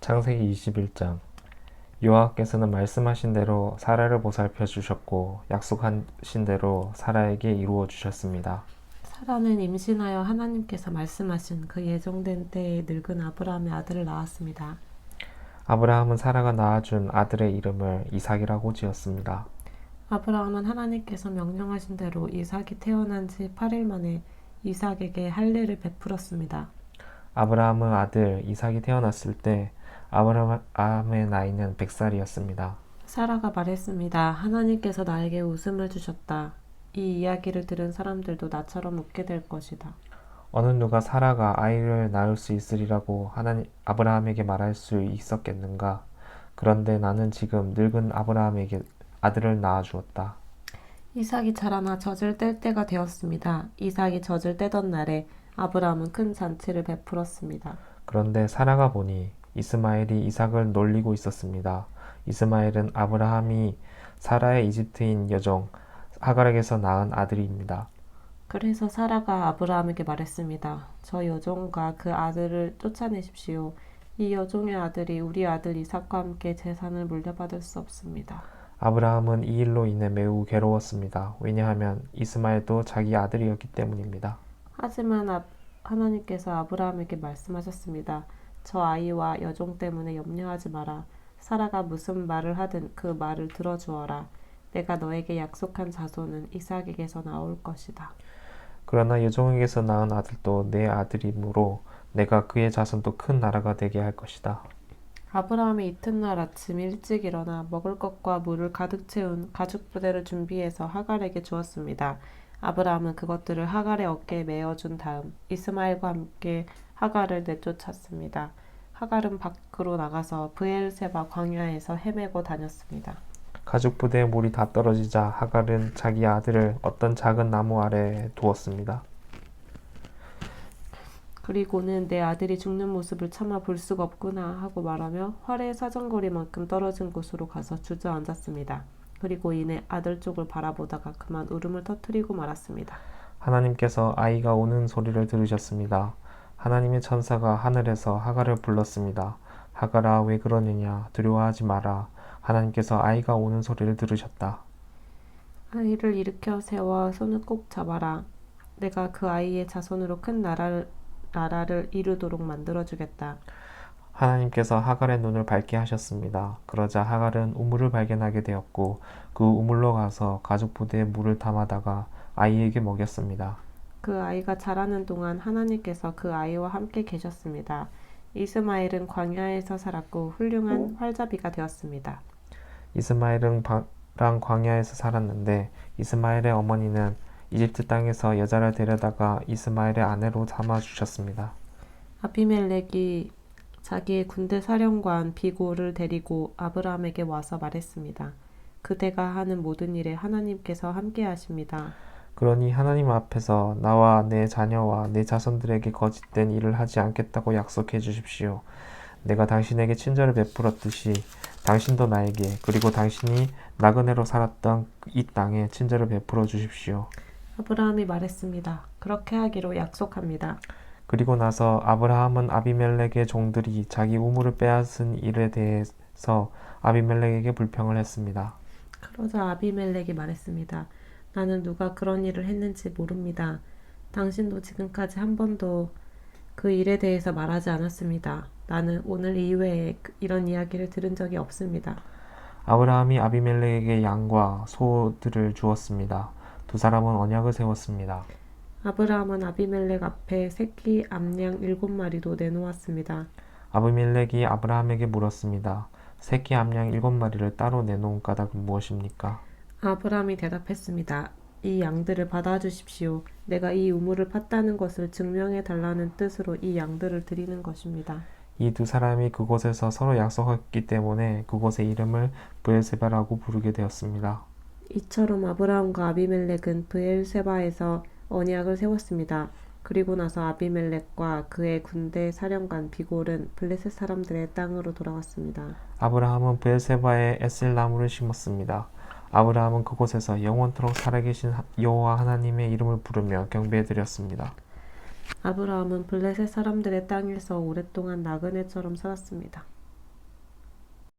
창세기 21장. 여호와께서는 말씀하신 대로 사라를 보살펴 주셨고 약속하신 대로 사라에게 이루어 주셨습니다. 사라는 임신하여 하나님께서 말씀하신 그 예정된 때에 늙은 아브라함의 아들을 낳았습니다. 아브라함은 사라가 낳아준 아들의 이름을 이삭이라고 지었습니다. 아브라함은 하나님께서 명령하신 대로 이삭이 태어난 지 8일 만에 이삭에게 할례를 베풀었습니다. 아브라함의 아들 이삭이 태어났을 때 아브라함의 나이는 100살이었습니다. 사라가 말했습니다. 하나님께서 나에게 웃음을 주셨다. 이 이야기를 들은 사람들도 나처럼 웃게 될 것이다. 어느 누가 사라가 아이를 낳을 수 있으리라고 아브라함에게 말할 수 있었겠는가? 그런데 나는 지금 늙은 아브라함에게 아들을 낳아 주었다. 이삭이 자라나 젖을 뗄 때가 되었습니다. 이삭이 젖을 떼던 날에 아브라함은 큰 잔치를 베풀었습니다. 그런데 사라가 보니 이스마엘이 이삭을 놀리고 있었습니다. 이스마엘은 아브라함이 사라의 이집트인 여종 하갈에게서 낳은 아들입니다. 그래서 사라가 아브라함에게 말했습니다. 저 여종과 그 아들을 쫓아내십시오. 이 여종의 아들이 우리 아들 이삭과 함께 재산을 물려받을 수 없습니다. 아브라함은 이 일로 인해 매우 괴로웠습니다. 왜냐하면 이스마엘도 자기 아들이었기 때문입니다. 하지만 하나님께서 아브라함에게 말씀하셨습니다. 저 아이와 여종 때문에 염려하지 마라. 사라가 무슨 말을 하든 그 말을 들어주어라. 내가 너에게 약속한 자손은 이삭에게서 나올 것이다. 그러나 여종에게서 낳은 아들도 내 아들이므로 내가 그의 자손도 큰 나라가 되게 할 것이다. 아브라함이 이튿날 아침 일찍 일어나 먹을 것과 물을 가득 채운 가죽 부대를 준비해서 하갈에게 주었습니다. 아브라함은 그것들을 하갈의 어깨에 메어준 다음 이스마엘과 함께 하갈을 내쫓았습니다. 하갈은 밖으로 나가서 브엘세바 광야에서 헤매고 다녔습니다. 가죽 부대에 물이 다 떨어지자 하갈은 자기 아들을 어떤 작은 나무 아래에 두었습니다. 그리고는 내 아들이 죽는 모습을 차마 볼 수가 없구나 하고 말하며 활의 사정거리만큼 떨어진 곳으로 가서 주저앉았습니다. 그리고 이내 아들 쪽을 바라보다가 그만 울음을 터뜨리고 말았습니다. 하나님께서 아이가 우는 소리를 들으셨습니다. 하나님의 천사가 하늘에서 하갈을 불렀습니다. 하갈아, 왜 그러느냐? 두려워하지 마라. 하나님께서 아이가 우는 소리를 들으셨다. 아이를 일으켜 세워 손을 꼭 잡아라. 내가 그 아이의 자손으로 큰 나라를 이루도록 만들어주겠다. 하나님께서 하갈의 눈을 밝게 하셨습니다. 그러자 하갈은 우물을 발견하게 되었고 그 우물로 가서 가죽 부대에 물을 담아다가 아이에게 먹였습니다. 그 아이가 자라는 동안 하나님께서 그 아이와 함께 계셨습니다. 이스마엘은 광야에서 살았고 훌륭한 활자비가 되었습니다. 이스마엘은 광야에서 살았는데 이스마엘의 어머니는 이집트 땅에서 여자를 데려다가 이스마엘의 아내로 삼아 주셨습니다. 아비멜렉이 자기의 군대 사령관 비골을 데리고 아브라함에게 와서 말했습니다. 그대가 하는 모든 일에 하나님께서 함께 하십니다. 그러니 하나님 앞에서 나와 내 자녀와 내 자손들에게 거짓된 일을 하지 않겠다고 약속해 주십시오. 내가 당신에게 친절을 베풀었듯이 당신도 나에게 그리고 당신이 나그네로 살았던 이 땅에 친절을 베풀어 주십시오. 아브라함이 말했습니다. 그렇게 하기로 약속합니다. 그리고 나서 아브라함은 아비멜렉의 종들이 자기 우물을 빼앗은 일에 대해서 아비멜렉에게 불평을 했습니다. 그러자 아비멜렉이 말했습니다. 나는 누가 그런 일을 했는지 모릅니다. 당신도 지금까지 한 번도 그 일에 대해서 말하지 않았습니다. 나는 오늘 이외에 이런 이야기를 들은 적이 없습니다. 아브라함이 아비멜렉에게 양과 소들을 주었습니다. 두 사람은 언약을 세웠습니다. 아브라함은 아비멜렉 앞에 새끼 암양 7마리도 내놓았습니다. 아비멜렉이 아브라함에게 물었습니다. 새끼 암양 7마리를 따로 내놓은 까닭은 무엇입니까? 아브라함이 대답했습니다. 이 양들을 받아주십시오. 내가 이 우물을 팠다는 것을 증명해 달라는 뜻으로 이 양들을 드리는 것입니다. 이 두 사람이 그곳에서 서로 약속했기 때문에 그곳의 이름을 브엘세바라고 부르게 되었습니다. 이처럼 아브라함과 아비멜렉은 브엘세바에서 언약을 세웠습니다. 그리고 나서 아비멜렉과 그의 군대 사령관 비골은 블레셋 사람들의 땅으로 돌아왔습니다. 아브라함은 브엘세바에 에셀나무를 심었습니다. 아브라함은 그곳에서 영원토록 살아계신 여호와 하나님의 이름을 부르며 경배해드렸습니다. 아브라함은 블레셋 사람들의 땅에서 오랫동안 나그네처럼 살았습니다.